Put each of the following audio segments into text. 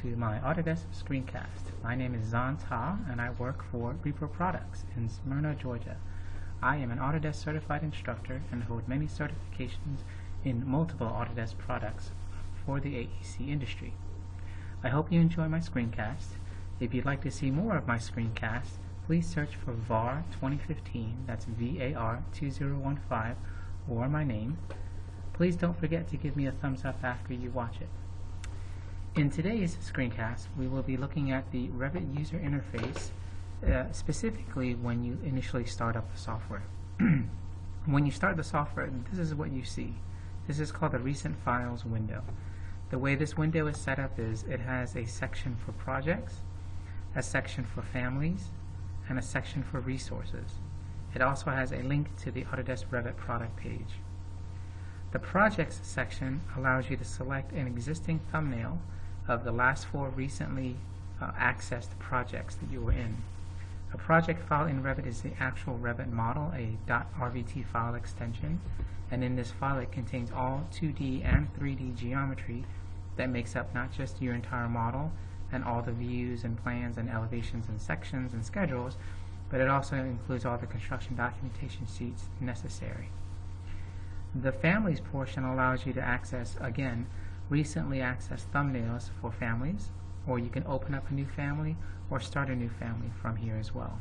to my Autodesk screencast. My name is Zan Ta and I work for Repro Products in Smyrna, Georgia. I am an Autodesk certified instructor and hold many certifications in multiple Autodesk products for the AEC industry. I hope you enjoy my screencast. If you'd like to see more of my screencasts, please search for VAR 2015, that's VAR 2015, or my name. Please don't forget to give me a thumbs up after you watch it. In today's screencast, we will be looking at the Revit user interface, specifically when you initially start up the software. When you start the software, this is what you see. This is called the Recent Files window. The way this window is set up is it has a section for projects, a section for families, and a section for resources. It also has a link to the Autodesk Revit product page. The Projects section allows you to select an existing thumbnail of the last 4 recently accessed projects that you were in. A project file in Revit is the actual Revit model, a .rvt file extension, and in this file it contains all 2D and 3D geometry that makes up not just your entire model and all the views and plans and elevations and sections and schedules, but it also includes all the construction documentation sheets necessary. The Families portion allows you to access, again, recently accessed thumbnails for families, or you can open up a new family or start a new family from here as well.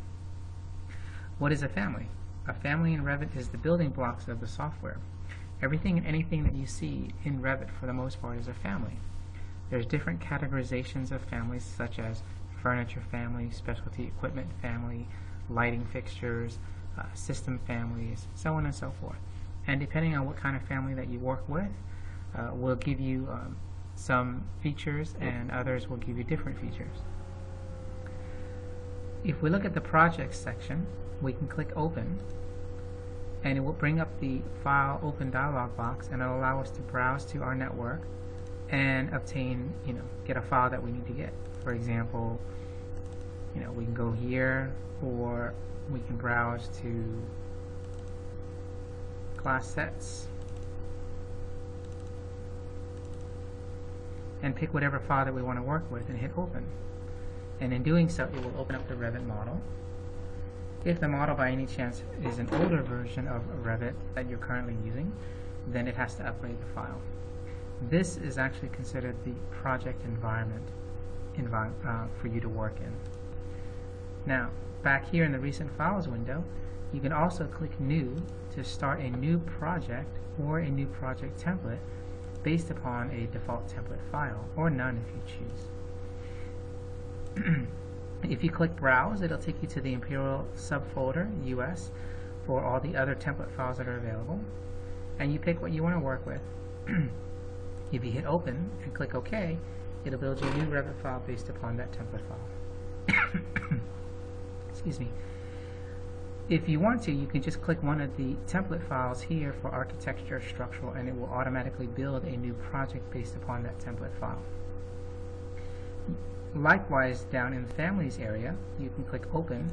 What is a family? A family in Revit is the building blocks of the software. Everything and anything that you see in Revit for the most part is a family. There's different categorizations of families such as furniture family, specialty equipment family, lighting fixtures, system families, so on and so forth. And depending on what kind of family that you work with, will give you some features and others will give you different features. If we look at the Projects section, we can click Open and it will bring up the File Open dialog box and it'll allow us to browse to our network and obtain, get a file that we need to get. For example, we can go here, or we can browse to class sets and pick whatever file that we want to work with and hit open. And in doing so, it will open up the Revit model. If the model by any chance is an older version of Revit that you're currently using, then it has to upgrade the file. This is actually considered the project environment for you to work in. Now, back here in the Recent Files window, you can also click New to start a new project or a new project template based upon a default template file, or none if you choose. If you click Browse, it'll take you to the Imperial subfolder, US, for all the other template files that are available, and you pick what you want to work with. If you hit Open and click OK, it'll build you a new Revit file based upon that template file. Excuse me. If you want to, you can just click one of the template files here for architecture, structural, and it will automatically build a new project based upon that template file. Likewise, down in the Families area, you can click Open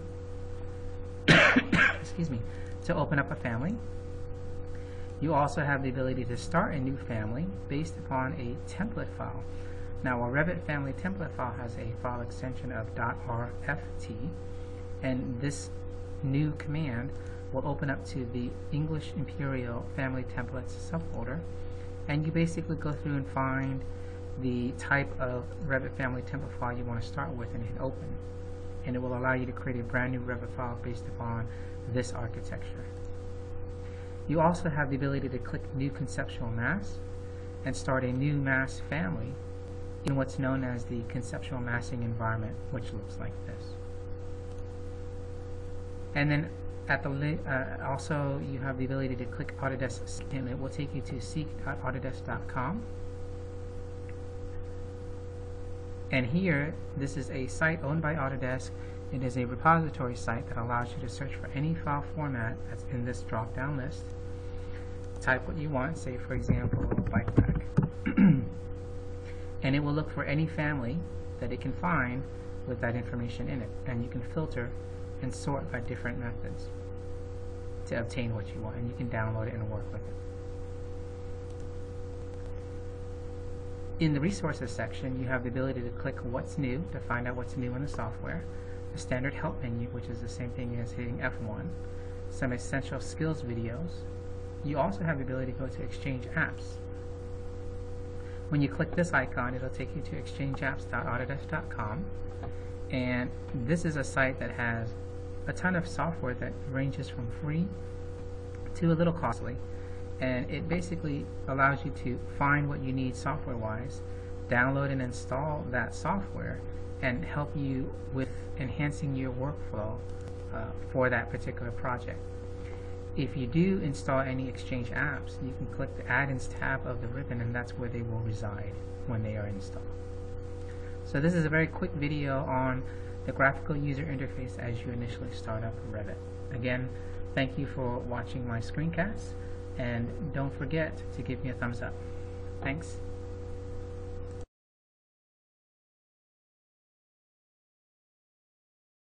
excuse me, to open up a family. You also have the ability to start a new family based upon a template file. Now, a Revit family template file has a file extension of .rft, and this new command will open up to the English Imperial Family Templates subfolder, and you basically go through and find the type of Revit family template file you want to start with and hit Open, and it will allow you to create a brand new Revit file based upon this architecture. You also have the ability to click New Conceptual Mass and start a new mass family in what's known as the Conceptual Massing environment, which looks like this. And then at the also you have the ability to click Autodesk Seek, and it will take you to seek.autodesk.com. And here, this is a site owned by Autodesk. It is a repository site that allows you to search for any file format that's in this drop-down list. Type what you want, say for example, bike rack. And it will look for any family that it can find with that information in it. And you can filter and sort by different methods to obtain what you want, and you can download it and work with it. In the resources section, you have the ability to click what's new to find out what's new in the software, the standard help menu, which is the same thing as hitting F1, some essential skills videos. You also have the ability to go to Exchange Apps. When you click this icon, it'll take you to exchangeapps.autodesk.com, and this is a site that has a ton of software that ranges from free to a little costly, and it basically allows you to find what you need software-wise, download and install that software, and help you with enhancing your workflow for that particular project. If you do install any Exchange apps, you can click the Add-ins tab of the ribbon, and that's where they will reside when they are installed. So this is a very quick video on the graphical user interface as you initially start up Revit. Again, thank you for watching my screencast, and don't forget to give me a thumbs up. Thanks.